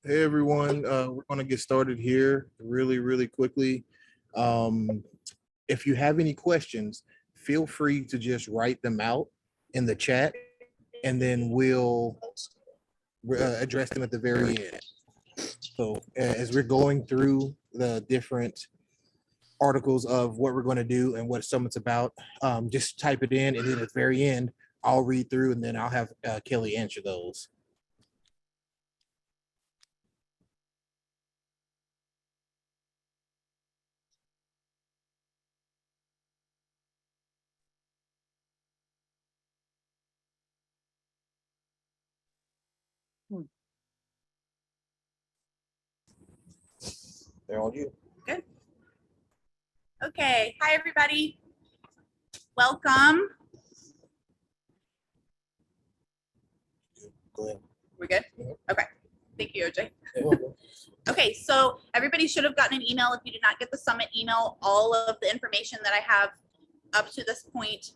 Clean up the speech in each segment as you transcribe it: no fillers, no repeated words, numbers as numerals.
Hey everyone, we're going to get started here really quickly. If you have any questions, feel free to just write them out in the chat, and then we'll address them at the very end. So as we're going through the different articles of what we're going to do and what Summit's about, just type it in, and then at the very end, I'll read through, and then I'll have Kelly answer those. They're all you. Good. Okay. Hi, everybody. Welcome. Go ahead. We're good? Mhm. Okay. Thank you, OJ. You're welcome. Okay, so everybody should have gotten an email. If you did not get the summit email, all of the information that I have up to this point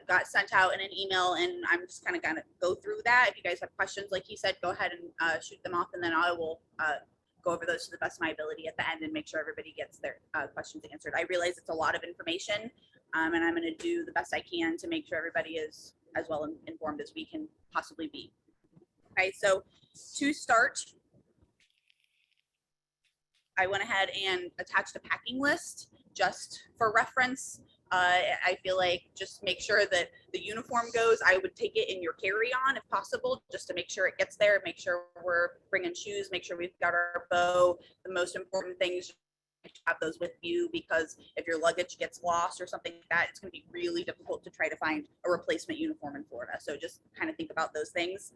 got sent out in an email, and I'm just kind of gonna go through that. If you guys have questions, like he said, go ahead and shoot them off, and then I will go over those to the best of my ability at the end and make sure everybody gets their questions answered. I realize it's a lot of information, and I'm going to do the best I can to make sure everybody is as well informed as we can possibly be. Okay, so to start, I went ahead and attached a packing list just for reference. I feel like just make sure that the uniform goes. I would take it in your carry-on if possible, just to make sure it gets there, make sure we're bringing shoes, make sure we've got our bow. The most important thing is to have those with you, because if your luggage gets lost or something like that, it's going to be really difficult to try to find a replacement uniform in Florida. So just kind of think about those things.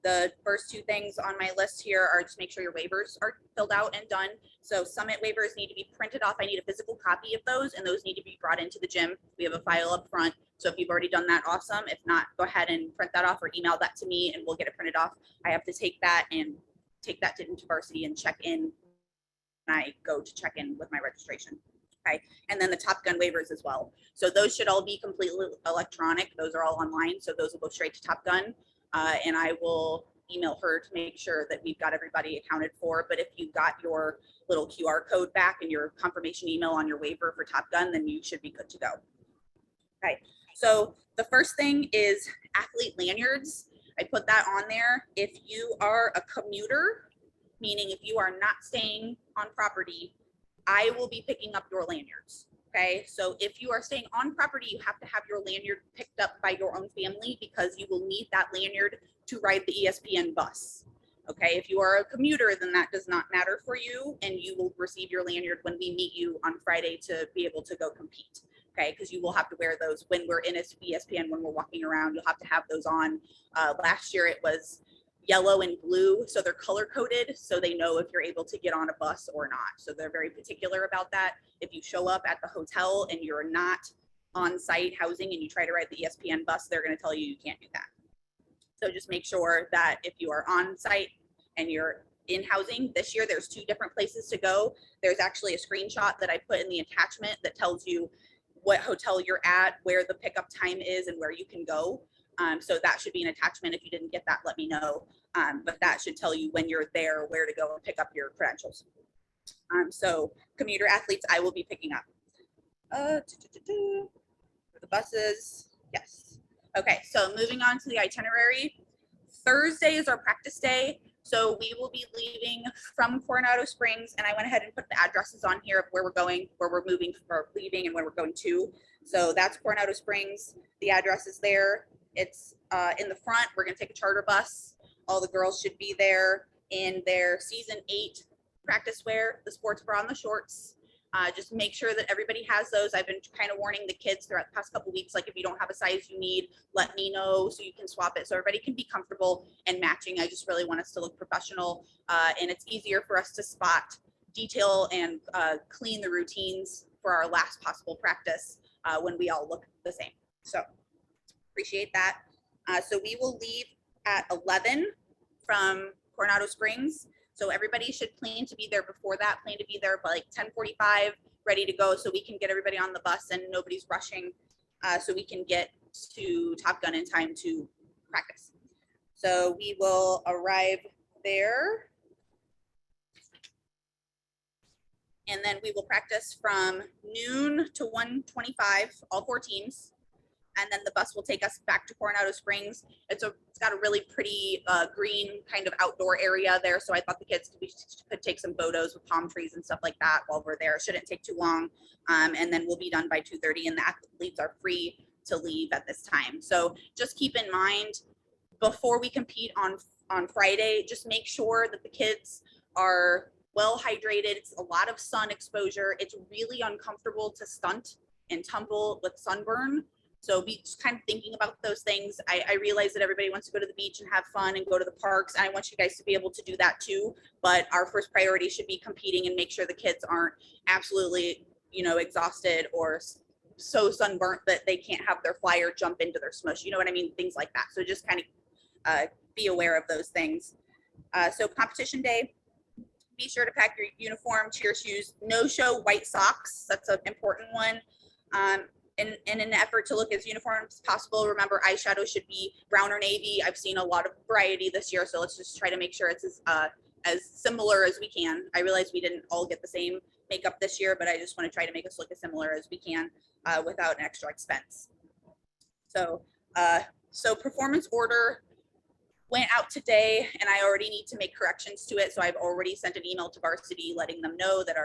The first two things on my list here are just make sure your waivers are filled out and done. So summit waivers need to be printed off. I need a physical copy of those, and those need to be brought into the gym. We have a file up front. So if you've already done that, awesome. If not, go ahead and print that off or email that to me and we'll get it printed off. I have to take that and take that to InterVarsity and check in when I go to check in with my registration. Okay, and then the Top Gun waivers as well. So those should all be completely electronic. Those are all online. So those will go straight to Top Gun. And I will email her to make sure that we've got everybody accounted for. But if you got your little QR code back and your confirmation email on your waiver for Top Gun, then you should be good to go. Okay, so the first thing is athlete lanyards. I put that on there. If you are a commuter, meaning if you are not staying on property, I will be picking up your lanyards. Okay, so if you are staying on property, you have to have your lanyard picked up by your own family, because you will need that lanyard to ride the ESPN bus. Okay, if you are a commuter, then that does not matter for you, and you will receive your lanyard when we meet you on Friday to be able to go compete. Okay, because you will have to wear those when we're in ESPN, when we're walking around, you'll have to have those on. Last year it was yellow and blue, so they're color coded, so they know if you're able to get on a bus or not. So they're very particular about that. If you show up at the hotel and you're not on site housing and you try to ride the ESPN bus, they're going to tell you you can't do that. So just make sure that if you are on site and you're in housing, this year there's 2 different places to go. There's actually a screenshot that I put in the attachment that tells you what hotel you're at, where the pickup time is, and where you can go. So that should be an attachment. If you didn't get that, let me know. But that should tell you when you're there, where to go and pick up your credentials. So commuter athletes, I will be picking up. For the buses, yes. Okay, so moving on to the itinerary. Thursday is our practice day. So we will be leaving from Coronado Springs, and I went ahead and put the addresses on here of where we're going, where we're moving or leaving, and where we're going to. So that's Coronado Springs. The address is there. It's in the front. We're going to take a charter bus. All the girls should be there in their season 8 practice wear, the sports bra and the shorts. Just make sure that everybody has those. I've been kind of warning the kids throughout the past couple weeks, like if you don't have a size you need, let me know so you can swap it so everybody can be comfortable and matching. I just really want us to look professional, and it's easier for us to spot, detail, and clean the routines for our last possible practice when we all look the same. So Appreciate that. So we will leave at 11 from Coronado Springs. So everybody should plan to be there before that, plan to be there by like 10:45, ready to go so we can get everybody on the bus and nobody's rushing, so we can get to Top Gun in time to practice. So we will arrive there. And then we will practice from noon to 1:25, all 4 teams. And then the bus will take us back to Coronado Springs. It's got a really pretty green kind of outdoor area there. So I thought the kids could take some photos with palm trees and stuff like that while we're there. It shouldn't take too long. And then we'll be done by 2:30, and the athletes are free to leave at this time. So just keep in mind, before we compete on Friday, just make sure that the kids are well hydrated. It's a lot of sun exposure. It's really uncomfortable to stunt and tumble with sunburn. So be just kind of thinking about those things. I realize that everybody wants to go to the beach and have fun and go to the parks. And I want you guys to be able to do that too. But our first priority should be competing and make sure the kids aren't absolutely, exhausted or so sunburnt that they can't have their flyer jump into their smush. You know what I mean? Things like that. So just kind of be aware of those things. So competition day, be sure to pack your uniform, cheer shoes, no show white socks. That's an important one. In an effort to look as uniform as possible, remember eyeshadow should be brown or navy. I've seen a lot of variety this year, so let's just try to make sure it's as similar as we can. I realize we didn't all get the same makeup this year, but I just want to try to make us look as similar as we can without an extra expense. So performance order went out today, and I already need to make corrections to it. So I've already sent an email to varsity letting them know that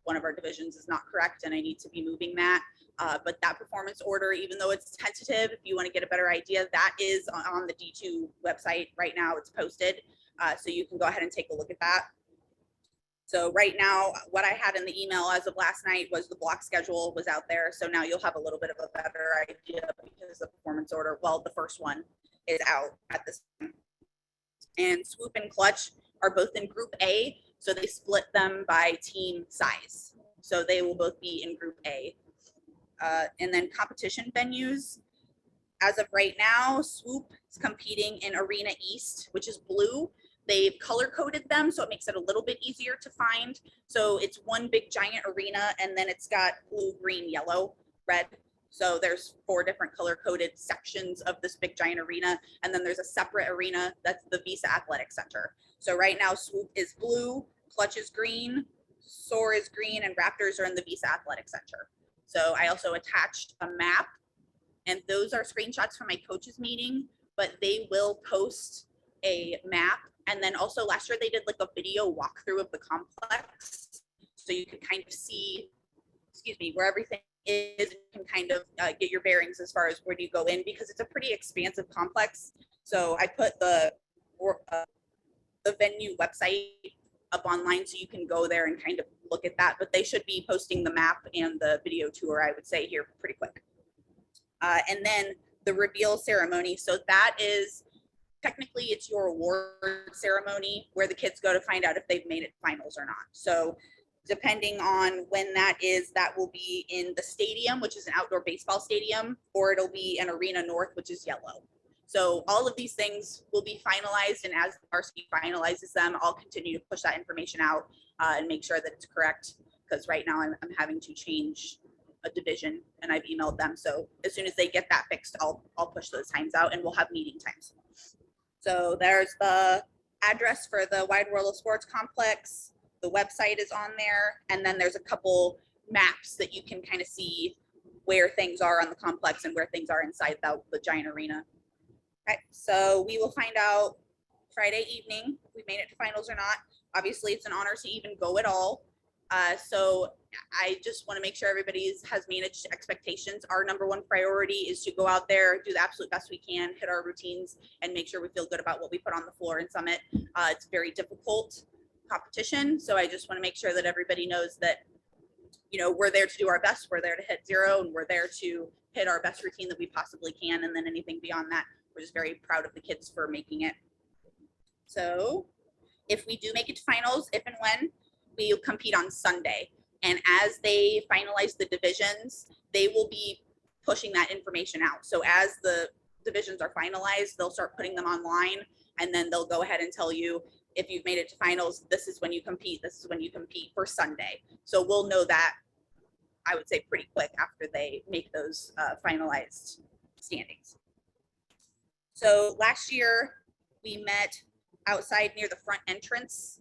one of our divisions is not correct, and I need to be moving that. But that performance order, even though it's tentative, if you want to get a better idea, that is on the D2 website right now. It's posted, so you can go ahead and take a look at that. So right now, what I had in the email as of last night was the block schedule was out there. So now you'll have a little bit of a better idea because the performance order, well, the first one is out at this time. And swoop and clutch are both in group A, so they split them by team size. So they will both be in group A. And then competition venues, as of right now, swoop is competing in Arena East, which is blue. They've color coded them, so it makes it a little bit easier to find. So it's one big giant arena, and then it's got blue, green, yellow, red. So there's 4 different color coded sections of this big giant arena. And then there's a separate arena that's the Visa Athletic Center. So right now, swoop is blue, clutch is green, soar is green, and Raptors are in the Visa Athletic Center. So I also attached a map, and those are screenshots from my coaches meeting, but they will post a map. And then also last year they did like a video walkthrough of the complex. So you can kind of see, where everything is, you can kind of get your bearings as far as where do you go in, because it's a pretty expansive complex. So I put the venue website up online so you can go there and kind of look at that, but they should be posting the map and the video tour, I would say, here pretty quick. And then the reveal ceremony. So that is technically it's your award ceremony where the kids go to find out if they've made it to finals or not. So depending on when that is, that will be in the stadium, which is an outdoor baseball stadium, or it'll be in Arena North, which is yellow. So all of these things will be finalized, and as the varsity finalizes them, I'll continue to push that information out and make sure that it's correct, because right now I'm having to change a division, and I've emailed them. So as soon as they get that fixed, I'll push those times out, and we'll have meeting times. So there's the address for the Wide World of Sports Complex. The website is on there, and then there's a couple maps that you can kind of see where things are on the complex and where things are inside the giant arena. Okay, so we will find out Friday evening if we made it to finals or not. Obviously, it's an honor to even go at all. So I just want to make sure everybody has managed expectations. Our number one priority is to go out there, do the absolute best we can, hit our routines, and make sure we feel good about what we put on the floor in Summit. It's very difficult competition, so I just want to make sure that everybody knows that, we're there to do our best. We're there to hit 0, and we're there to hit our best routine that we possibly can, and then anything beyond that, we're just very proud of the kids for making it. So if we do make it to finals, if and when, we compete on Sunday. And as they finalize the divisions, they will be pushing that information out. So as the divisions are finalized, they'll start putting them online, and then they'll go ahead and tell you, if you've made it to finals, this is when you compete, this is when you compete for Sunday. So we'll know that, I would say, pretty quick after they make those finalized standings. So last year we met outside near the front entrance.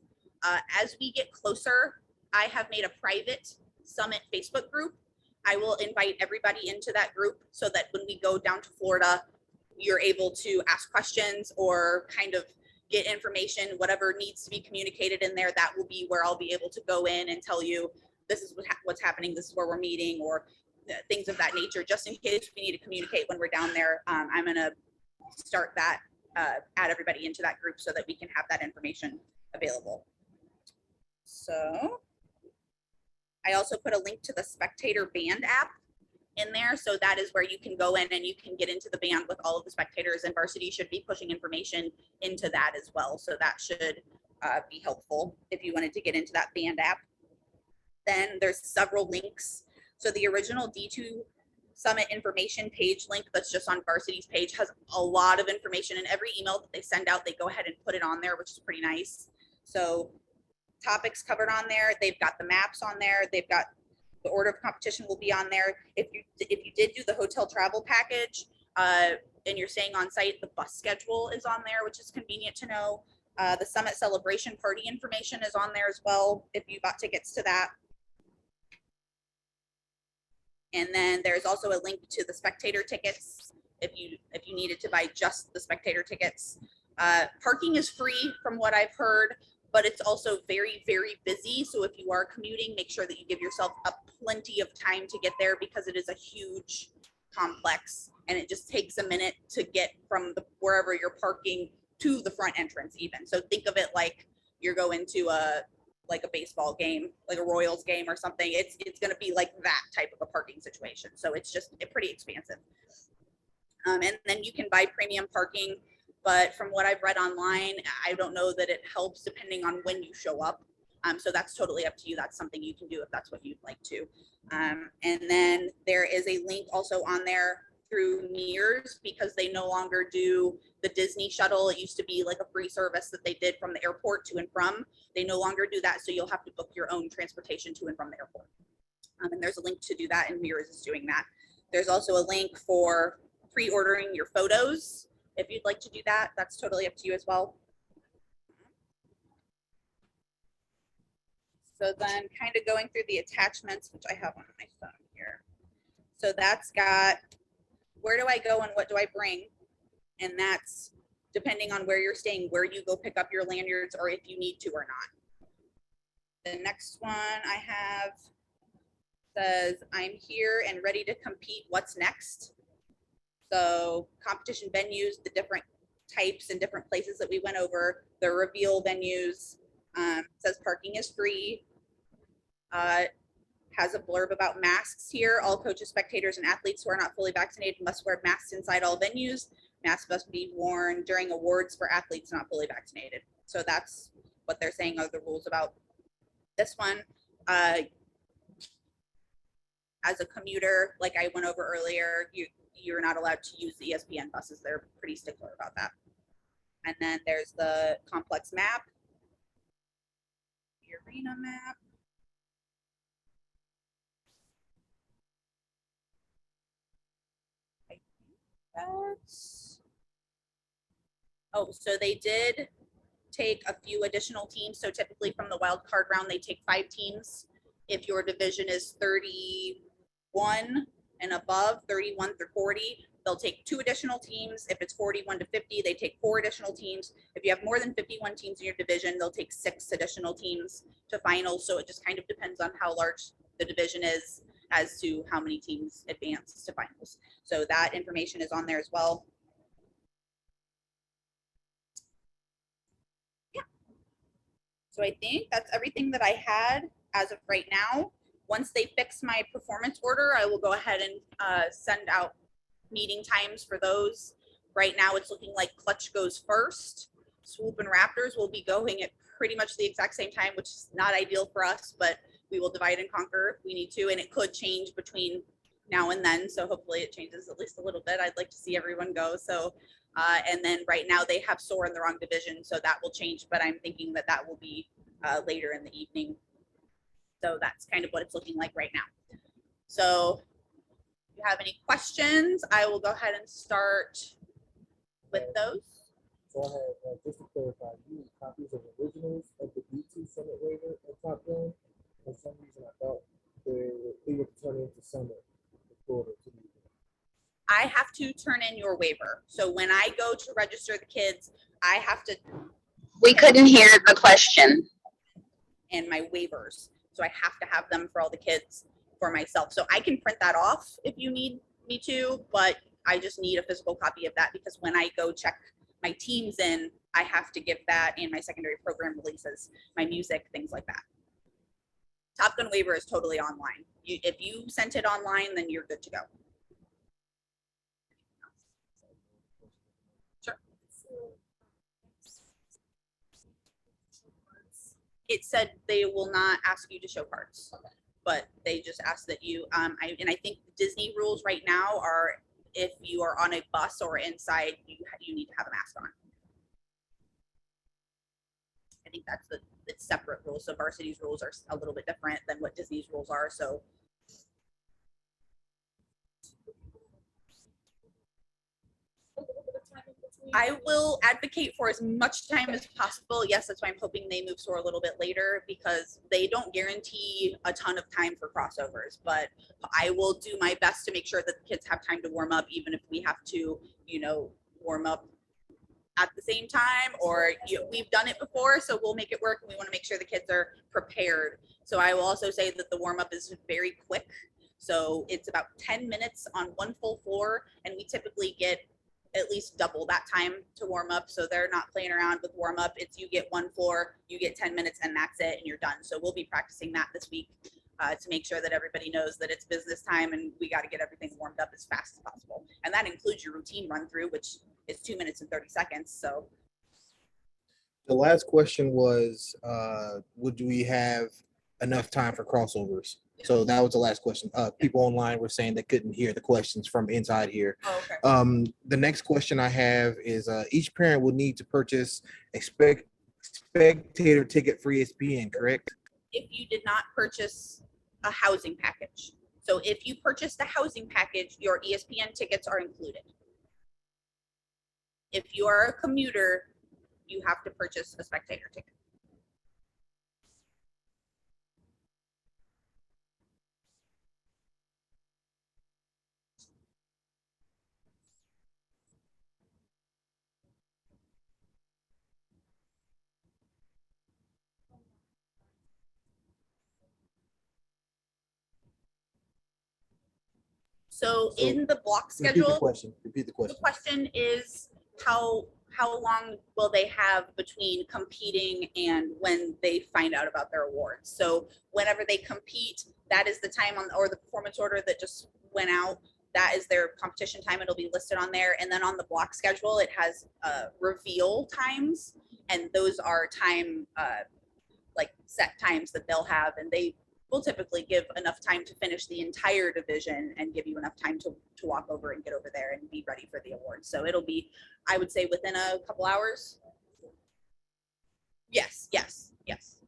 As we get closer, I have made a private Summit Facebook group. I will invite everybody into that group so that when we go down to Florida, you're able to ask questions or kind of get information, whatever needs to be communicated in there. That will be where I'll be able to go in and tell you, this is what's happening, this is where we're meeting, or things of that nature, just in case we need to communicate when we're down there. I'm gonna start that, add everybody into that group so that we can have that information available. So I also put a link to the Spectator Band app in there. So that is where you can go in and you can get into the band with all of the spectators, and varsity should be pushing information into that as well. So that should be helpful if you wanted to get into that band app. Then there's several links. So the original D2 Summit information page link that's just on varsity's page has a lot of information, and every email that they send out, they go ahead and put it on there, which is pretty nice. So topics covered on there, they've got the maps on there, they've got the order of competition will be on there. If you did do the hotel travel package and you're staying on site, the bus schedule is on there, which is convenient to know. The Summit celebration party information is on there as well if you bought tickets to that. And then there's also a link to the spectator tickets if you needed to buy just the spectator tickets. Parking is free from what I've heard, but it's also very, very busy. So if you are commuting, make sure that you give yourself plenty of time to get there, because it is a huge complex and it just takes a minute to get from wherever you're parking to the front entrance even. So think of it like you're going to a baseball game, like a Royals game or something. It's going to be like that type of a parking situation. So it's just pretty expansive. And then you can buy premium parking, but from what I've read online, I don't know that it helps depending on when you show up. So that's totally up to you. That's something you can do if that's what you'd like to. And then there is a link also on there through Mears, because they no longer do the Disney shuttle. It used to be like a free service that they did from the airport to and from. They no longer do that, so you'll have to book your own transportation to and from the airport. And there's a link to do that, and Mears is doing that. There's also a link for pre-ordering your photos. If you'd like to do that, that's totally up to you as well. So then kind of going through the attachments, which I have on my phone here. So that's got, where do I go and what do I bring? And that's depending on where you're staying, where you go pick up your lanyards, or if you need to or not. The next one I have says, I'm here and ready to compete. What's next? So competition venues, the different types and different places that we went over, the reveal venues, says parking is free. Has a blurb about masks here. All coaches, spectators, and athletes who are not fully vaccinated must wear masks inside all venues. Masks must be worn during awards for athletes not fully vaccinated. So that's what they're saying are the rules about this one. As a commuter, like I went over earlier, you're not allowed to use the ESPN buses. They're pretty stickler about that. And then there's the complex map, the arena map. I think that's, oh, so they did take a few additional teams. So typically from the wild card round, they take 5 teams. If your division is 31 and above, 31 through 40, they'll take 2 additional teams. If it's 41 to 50, they take 4 additional teams. If you have more than 51 teams in your division, they'll take 6 additional teams to finals. So it just kind of depends on how large the division is as to how many teams advance to finals. So that information is on there as well. Yeah. So I think that's everything that I had as of right now. Once they fix my performance order, I will go ahead and send out meeting times for those. Right now it's looking like Clutch goes first. Swoop and Raptors will be going at pretty much the exact same time, which is not ideal for us, but we will divide and conquer if we need to. And it could change between now and then. So hopefully it changes at least a little bit. I'd like to see everyone go. So, and then right now they have SOAR in the wrong division. So that will change, but I'm thinking that that will be later in the evening. So that's kind of what it's looking like right now. So if you have any questions, I will go ahead and start with those. So I have, just to clarify, you need copies of originals of the BT Summit waiver and Top Gun. For some reason, I thought they would turn into Summit before the meeting. I have to turn in your waiver. So when I go to register the kids, I have to. We couldn't hear the question. And my waivers. So I have to have them for all the kids for myself. So I can print that off if you need me to, but I just need a physical copy of that because when I go check my teams in, I have to give that and my secondary program releases, my music, things like that. Top Gun waiver is totally online. If you sent it online, then you're good to go. Sure. It said they will not ask you to show cards, but they just ask that you, and I think Disney rules right now are if you are on a bus or inside, you need to have a mask on. I think that's it's separate rules. So Varsity's rules are a little bit different than what Disney's rules are. So I will advocate for as much time as possible. Yes, that's why I'm hoping they move SOAR a little bit later because they don't guarantee a ton of time for crossovers, but I will do my best to make sure that the kids have time to warm up, even if we have to, you know, warm up at the same time, or we've done it before, so we'll make it work, and we want to make sure the kids are prepared. So I will also say that the warm up is very quick. So it's about 10 minutes on one full floor, and we typically get at least double that time to warm up. So they're not playing around with warm up. It's you get one floor, you get 10 minutes, and that's it, and you're done. So we'll be practicing that this week to make sure that everybody knows that it's business time and we got to get everything warmed up as fast as possible. And that includes your routine run through, which is 2 minutes and 30 seconds. So The last question was, would we have enough time for crossovers? So that was the last question. People online were saying they couldn't hear the questions from inside here. oh, okay. The next question I have is, each parent will need to purchase a spectator ticket for ESPN, correct? If you did not purchase a housing package. So if you purchased a housing package, your ESPN tickets are included. If you are a commuter, you have to purchase a spectator ticket. So in the block Repeat the schedule, question. Repeat the the question. question is how long will they have between competing and when they find out about their awards? So whenever they compete, that is the time on, or the performance order that just went out, that is their competition time. It'll be listed on there. And then on the block schedule, it has reveal times, and those are time like set times that they'll have, and they will typically give enough time to finish the entire division and give you enough time to walk over and get over there and be ready for the award. So it'll be, I would say, within a couple hours. Yes, yes, yes.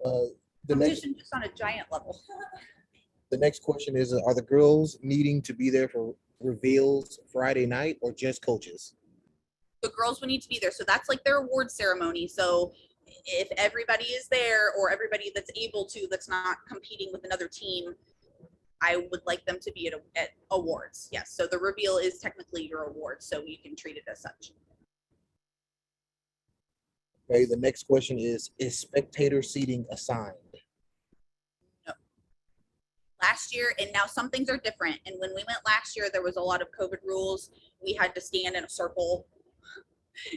The next, Competition just on a giant level. the next question is, are the girls needing to be there for reveals Friday night or just coaches? The girls would need to be there. So that's like their award ceremony. So if everybody is there, or everybody that's able to, that's not competing with another team, I would like them to be at awards. Yes. So the reveal is technically your award, so you can treat it as such. Okay, the next question is spectator seating assigned? No. Last year, and now some things are different. And when we went last year, there was a lot of COVID rules. We had to stand in a circle.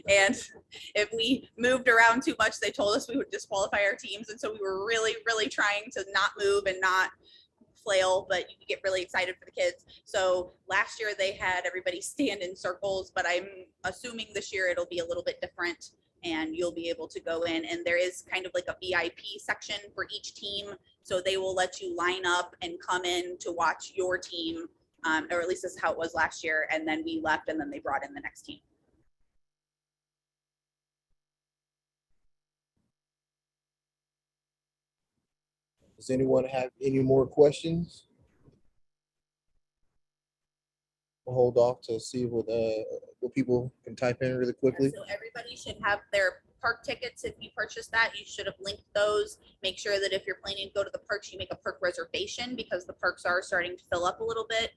And if we moved around too much, they told us we would disqualify our teams. And so we were really, really trying to not move and not flail, but you get really excited for the kids. So last year they had everybody stand in circles, but I'm assuming this year it'll be a little bit different, and you'll be able to go in, and there is kind of like a VIP section for each team So they will let you line up and come in to watch your team, or at least this is how it was last year. And then we left, and then they brought in the next team. Does anyone have any more questions? We'll hold off to see what people can type in really quickly. So everybody should have their park tickets. If you purchase that, you should have linked those. Make sure that if you're planning to go to the parks, you make a park reservation, because the parks are starting to fill up a little bit.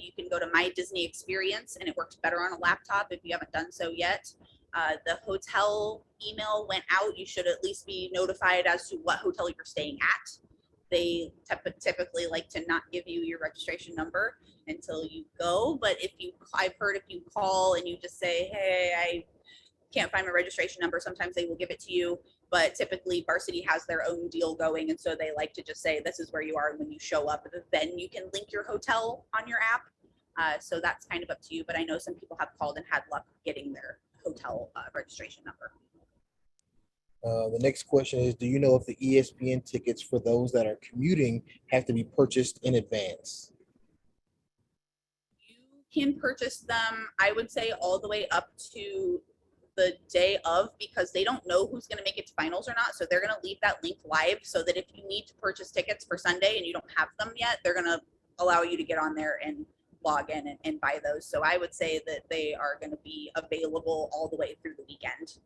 You can go to My Disney Experience, and it works better on a laptop if you haven't done so yet. The hotel email went out. You should at least be notified as to what hotel you're staying at. They typically like to not give you your registration number until you go. But I've heard if you call and you just say, hey, I can't find my registration number, sometimes they will give it to you. But typically Varsity has their own deal going. And so they like to just say, this is where you are. And when you show up, then you can link your hotel on your app. So that's kind of up to you. But I know some people have called and had luck getting their hotel registration number. The next question is, do you know if the ESPN tickets for those that are commuting have to be purchased in advance? You can purchase them, I would say, all the way up to the day of, because they don't know who's going to make it to finals or not. So they're going to leave that link live, so that if you need to purchase tickets for Sunday and you don't have them yet, they're going to allow you to get on there and log in and buy those. So I would say that they are going to be available all the way through the weekend.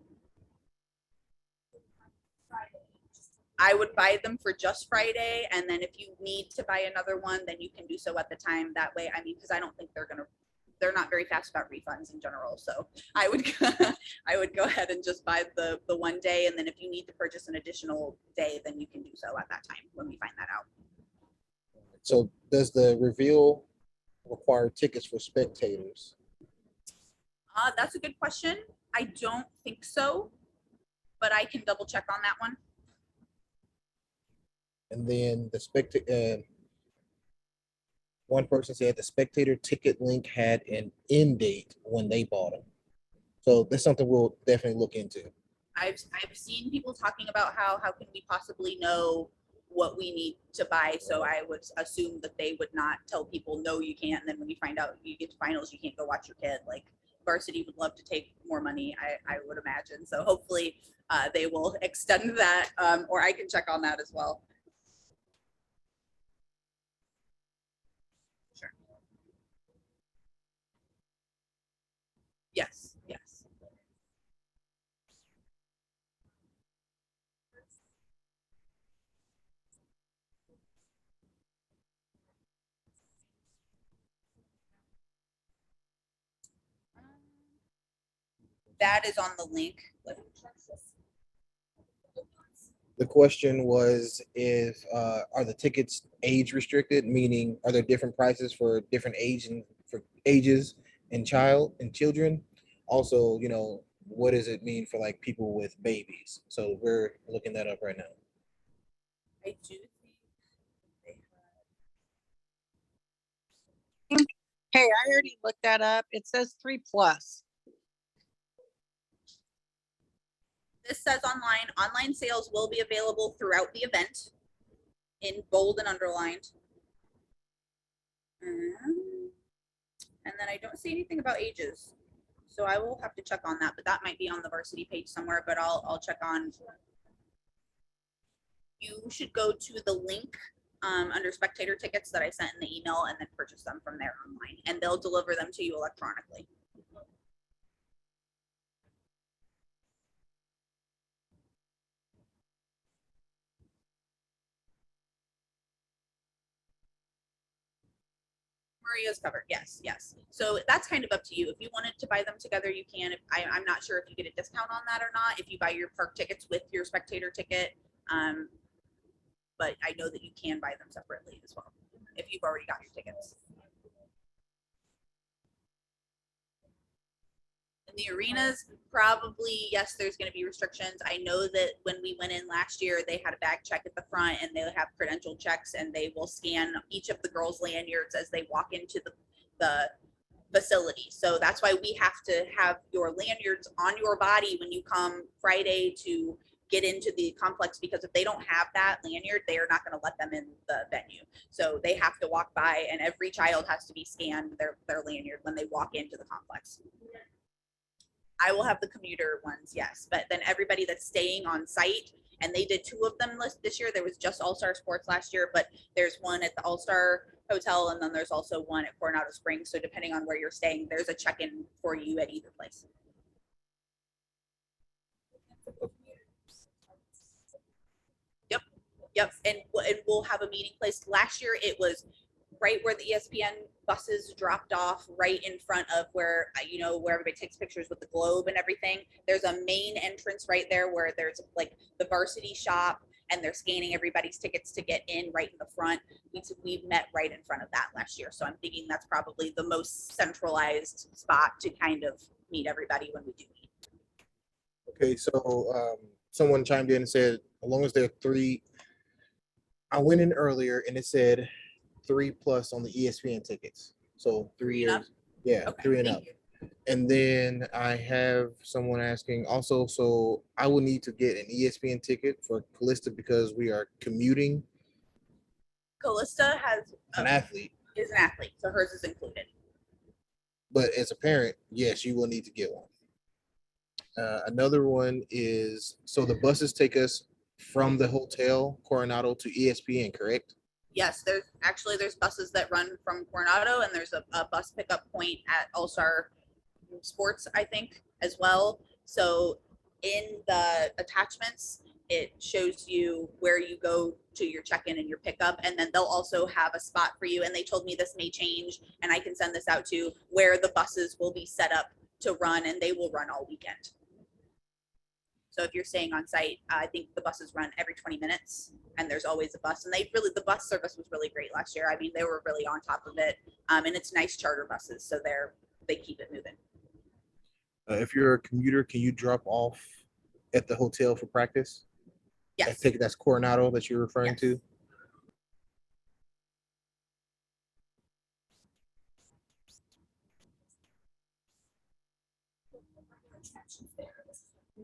I would buy them for just Friday, and then if you need to buy another one, then you can do so at the time. That way, I mean, because I don't think they're not very fast about refunds in general. So I would I would go ahead and just buy the one day, and then if you need to purchase an additional day, then you can do so at that time when we find that out. So does the reveal require tickets for spectators? That's a good question. I don't think so, but I can double check on that one. And then one person said the spectator ticket link had an end date when they bought them. So that's something we'll definitely look into. I've seen people talking about how can we possibly know what we need to buy. So I would assume that they would not tell people, no, you can't. And then when you find out you get to finals, you can't go watch your kid. Like, Varsity would love to take more money, I would imagine. So hopefully they will extend that, or I can check on that as well. Sure. Yes, yes. That is on the link. The question was, if are the tickets age restricted, meaning are there different prices for different ages and children? Also, what does it mean for like people with babies? So we're looking that up right now. I do think they Hey, I already looked that up. It says 3+. This says online sales will be available throughout the event in bold and underlined. And then I don't see anything about ages. So I will have to check on that, but that might be on the Varsity page somewhere, but I'll check on. You should go to the link under spectator tickets that I sent in the email and then purchase them from there online, and they'll deliver them to you electronically. Maria's covered. Yes, yes. So that's kind of up to you. If you wanted to buy them together, you can. I'm not sure if you get a discount on that or not, if you buy your park tickets with your spectator ticket. But I know that you can buy them separately as well if you've already got your tickets. In the arenas, probably, yes, there's going to be restrictions. I know that when we went in last year, they had a bag check at the front, and they'll have credential checks, and they will scan each of the girls' lanyards as they walk into the facility. So that's why we have to have your lanyards on your body when you come Friday to get into the complex, because if they don't have that lanyard, they are not going to let them in the venue. So they have to walk by, and every child has to be scanned their lanyard when they walk into the complex. I will have the commuter ones, yes, but then everybody that's staying on site, and they did 2 of them this year. There was just All Star Sports last year, but there's one at the All Star Hotel, and then there's also one at Coronado Springs. So depending on where you're staying, there's a check-in for you at either place. Yep, and we'll have a meeting place. Last year, it was right where the ESPN buses dropped off, right in front of where, where everybody takes pictures with the globe and everything. There's a main entrance right there where there's like the varsity shop, and they're scanning everybody's tickets to get in right in the front. We met right in front of that last year. So I'm thinking that's probably the most centralized spot to kind of meet everybody when we do meet. Okay, so someone chimed in and said, as long as there are 3, I went in earlier and it said 3+ on the ESPN tickets. So 3 and up? years, yeah, Okay, 3 and thank up. you. And then I have someone asking also, so I will need to get an ESPN ticket for Callista because we are commuting Callista has an athlete, is an athlete, so hers is included. but as a parent, yes, you will need to get one. Another one is, so the buses take us from the hotel Coronado to ESPN, correct? Yes, there's buses that run from Coronado, and there's a bus pickup point at All Star Sports, I think, as well. So in the attachments, it shows you where you go to your check-in and your pickup, and then they'll also have a spot for you. And they told me this may change, and I can send this out to where the buses will be set up to run, and they will run all weekend. So if you're staying on site, I think the buses run every 20 minutes, and there's always a bus. And the bus service was really great last year. I mean, they were really on top of it. And it's nice charter buses, so they keep it moving. If you're a commuter, can you drop off at the hotel for practice? I Yes. take it that's Coronado that you're referring Yes. to.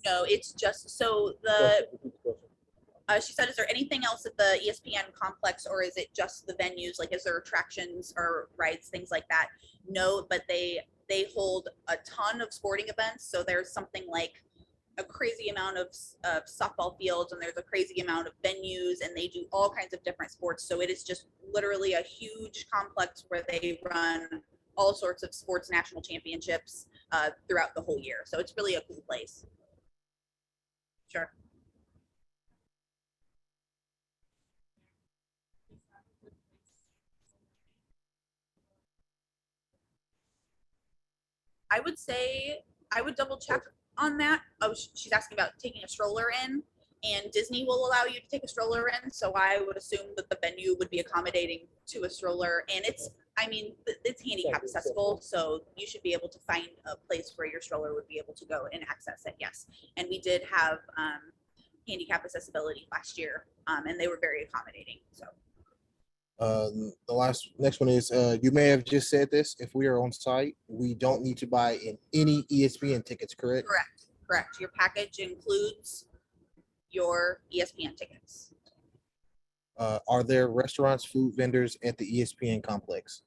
No, it's just so she said, is there anything else at the ESPN complex, or is it just the venues? Like, is there attractions or rides, things like that? No, but they hold a ton of sporting events. So there's something like a crazy amount of softball fields, and there's a crazy amount of venues, and they do all kinds of different sports. So it is just literally a huge complex where they run all sorts of sports national championships throughout the whole year. So it's really a cool place. Sure. I would say I would double check on that. Oh, she's asking about taking a stroller in, and Disney will allow you to take a stroller in. So I would assume that the venue would be accommodating to a stroller, and it's handicap accessible, so you should be able to find a place where your stroller would be able to go and access it. Yes, and we did have handicap accessibility last year, and they were very accommodating. So. The next one is, you may have just said this, if we are on site, we don't need to buy in any ESPN tickets, correct? Correct. Your package includes your ESPN tickets. Are there restaurants, food vendors at the ESPN complex?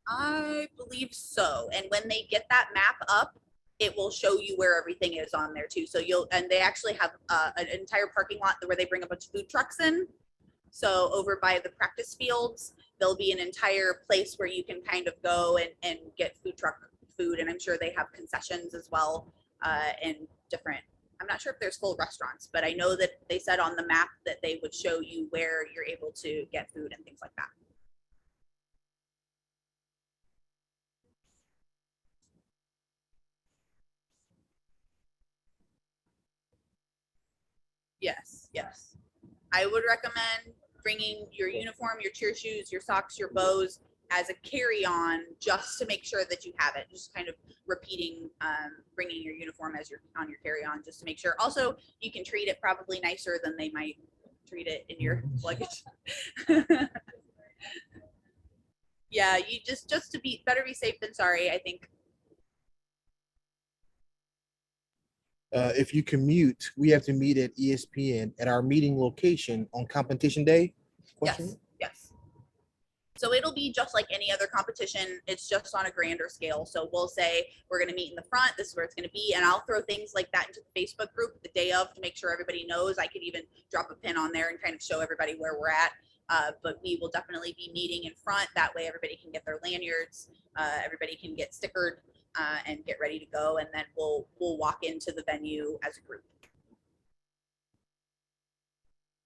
I believe so. And when they get that map up, it will show you where everything is on there too. So they actually have an entire parking lot where they bring a bunch of food trucks in. So over by the practice fields, there'll be an entire place where you can kind of go and get food truck food. And I'm sure they have concessions as well, and different, I'm not sure if there's full restaurants, but I know that they said on the map that they would show you where you're able to get food and things like that. Yes. I would recommend bringing your uniform, your cheer shoes, your socks, your bows as a carry-on, just to make sure that you have it. Just kind of repeating, bringing your uniform as you're on your carry-on, just to make sure. Also, you can treat it probably nicer than they might treat it in your luggage. Yeah, you just to be better be safe than sorry, I think. If you commute, we have to meet at ESPN at our meeting location on competition day? Question? Yes, yes. So it'll be just like any other competition. It's just on a grander scale. So we'll say we're going to meet in the front. This is where it's going to be. And I'll throw things like that into the Facebook group the day of to make sure everybody knows. I could even drop a pin on there and kind of show everybody where we're at. But we will definitely be meeting in front. That way everybody can get their lanyards. Everybody can get stickered and get ready to go. And then we'll walk into the venue as a group.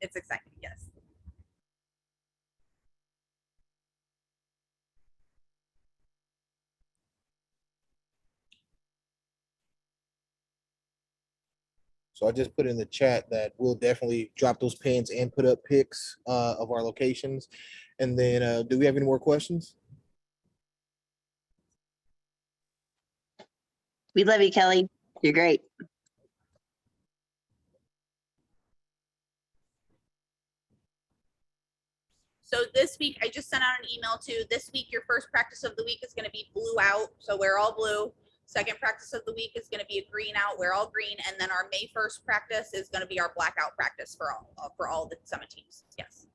It's exciting, yes. So I just put in the chat that we'll definitely drop those pins and put up pics of our locations. And then do we have any more questions? We love you, Kelly. You're great. So this week, I just sent out an email to this week. Your first practice of the week is going to be blue out. So we're all blue. Second practice of the week is going to be a green out. We're all green. And then our May 1st practice is going to be our blackout practice for all the Summit teams. Yes.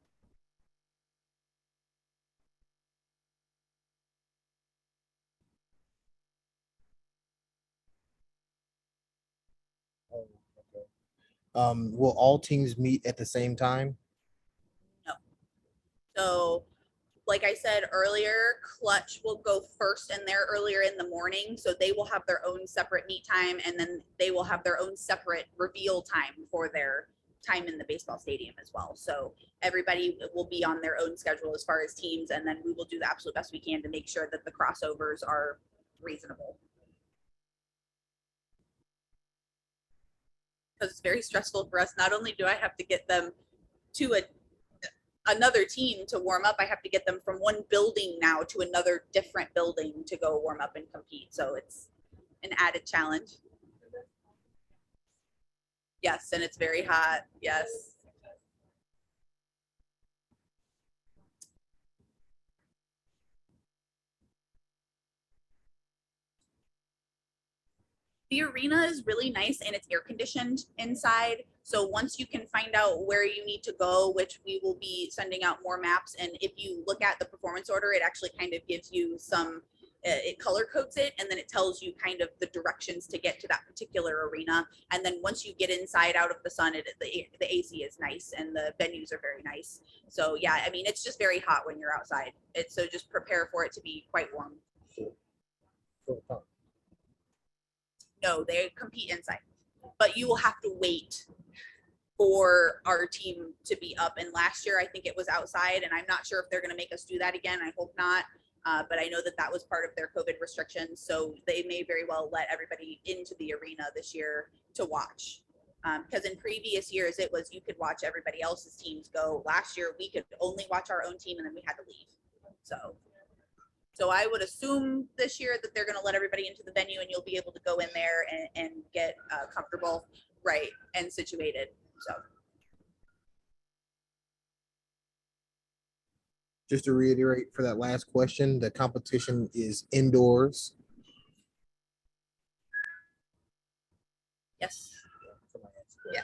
Oh, okay. Will all teams meet at the same time? No. So like I said earlier, Clutch will go first and they're earlier in the morning. So they will have their own separate meet time and then they will have their own separate reveal time for their time in the baseball stadium as well. So everybody will be on their own schedule as far as teams. And then we will do the absolute best we can to make sure that the crossovers are reasonable. Because it's very stressful for us. Not only do I have to get them to another team to warm up, I have to get them from one building now to another different building to go warm up and compete. So it's an added challenge. Yes, and it's very hot. Yes. The arena is really nice and it's air conditioned inside. So once you can find out where you need to go, which we will be sending out more maps. And if you look at the performance order, it actually kind of gives you some, it color codes it, and then it tells you kind of the directions to get to that particular arena. And then once you get inside out of the sun, the AC is nice and the venues are very nice. So yeah, I mean, it's just very hot when you're outside. So just prepare for it to be quite warm. No, they compete inside, but you will have to wait for our team to be up. And last year, I think it was outside, and I'm not sure if they're going to make us do that again. I hope not. But I know that that was part of their COVID restrictions. So they may very well let everybody into the arena this year to watch. Because in previous years, it was you could watch everybody else's teams go. Last year, we could only watch our own team and then we had to leave. So I would assume this year that they're going to let everybody into the venue and you'll be able to go in there and get comfortable, right, and situated. So. Just to reiterate for that last question, the competition is indoors. Yes. Yeah.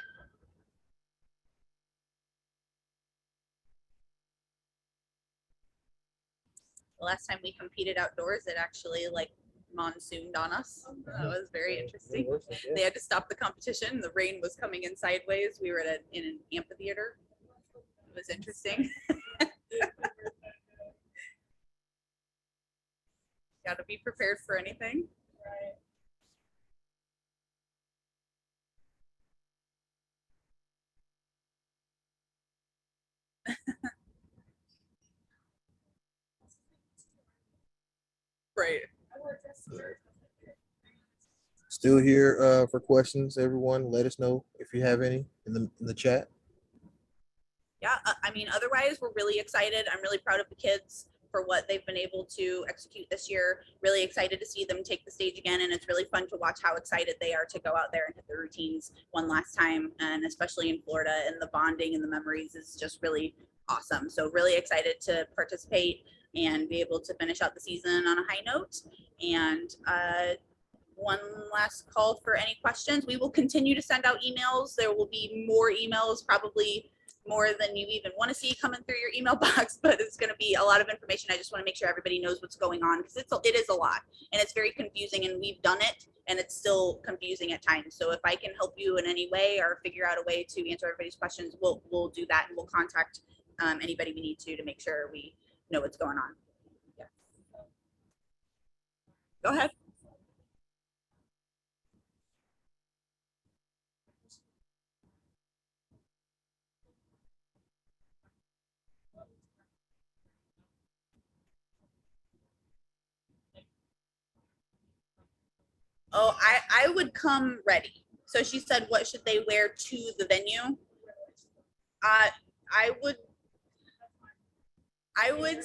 The last time we competed outdoors, it actually like monsooned on us. That was very interesting. They had to stop the competition. The rain was coming in sideways. We were in an amphitheater. It was interesting. Got to be prepared for anything. Right. Still here for questions, everyone. Let us know if you have any in the chat. Yeah, I mean, otherwise, we're really excited. I'm really proud of the kids for what they've been able to execute this year. Really excited to see them take the stage again. And it's really fun to watch how excited they are to go out there and hit the routines one last time. And especially in Florida, and the bonding and the memories is just really awesome. So really excited to participate and be able to finish out the season on a high note. And one last call for any questions. We will continue to send out emails. There will be more emails, probably more than you even want to see coming through your email box, but it's going to be a lot of information. I just want to make sure everybody knows what's going on because it is a lot and it's very confusing, and we've done it and it's still confusing at times. So if I can help you in any way or figure out a way to answer everybody's questions, we'll do that, and we'll contact anybody we need to make sure we know what's going on. Yeah. Go ahead. Oh, I would come ready. So she said, what should they wear to the venue? I would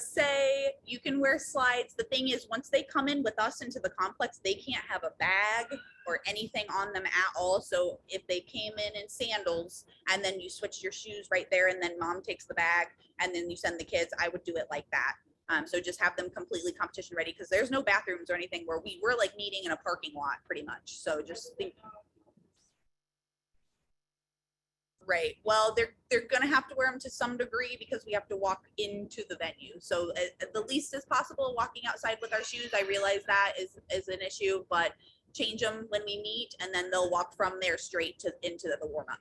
say you can wear slides. The thing is, once they come in with us into the complex, they can't have a bag or anything on them at all. So if they came in sandals and then you switch your shoes right there and then mom takes the bag and then you send the kids, I would do it like that. So just have them completely competition ready because there's no bathrooms or anything where we're like meeting in a parking lot pretty much. So just think. Right. Well, they're gonna have to wear them to some degree because we have to walk into the venue. So at the least as possible, walking outside with our shoes. I realize that is an issue, but change them when we meet, and then they'll walk from there straight to into the warm up.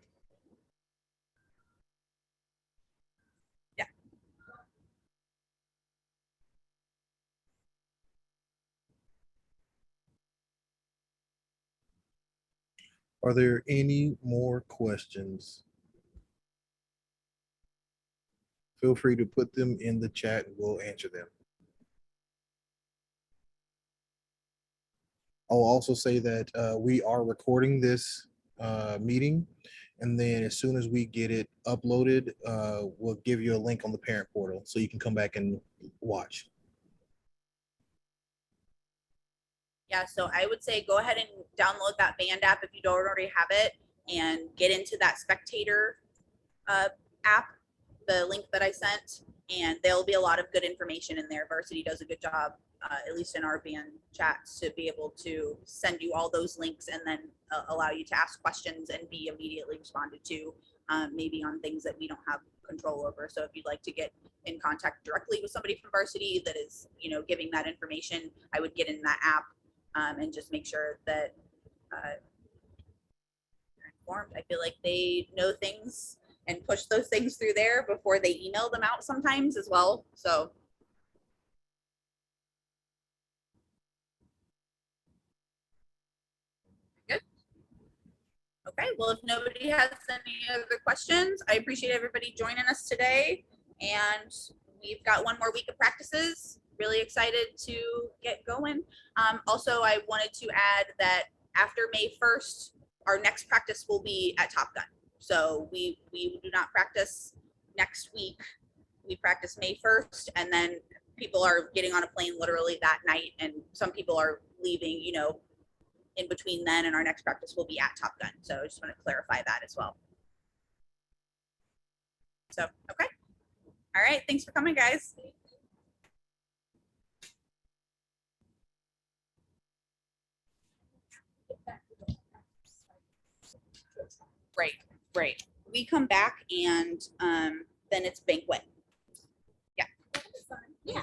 Yeah. Are there any more questions? Feel free to put them in the chat and we'll answer them. I'll also say that we are recording this meeting, and then as soon as we get it uploaded, we'll give you a link on the parent portal so you can come back and watch. Yeah, so I would say go ahead and download that band app if you don't already have it, and get into that spectator app, the link that I sent, and there'll be a lot of good information in there. Varsity does a good job, at least in our band chats, to be able to send you all those links and then allow you to ask questions and be immediately responded to, maybe on things that we don't have control over. So if you'd like to get in contact directly with somebody from Varsity that is, giving that information, I would get in that app and just make sure that you're informed. I feel like they know things and push those things through there before they email them out sometimes as well. So good. Okay, well, if nobody has any other questions, I appreciate everybody joining us today. And we've got one more week of practices. Really excited to get going. Also, I wanted to add that after May 1st, our next practice will be at Top Gun. So we do not practice next week. We practice May 1st, and then people are getting on a plane literally that night, and some people are leaving, in between then, and our next practice will be at Top Gun. So I just want to clarify that as well. So, okay. All right. Thanks for coming, guys. Right. We come back and then it's banquet. Yeah. Yeah.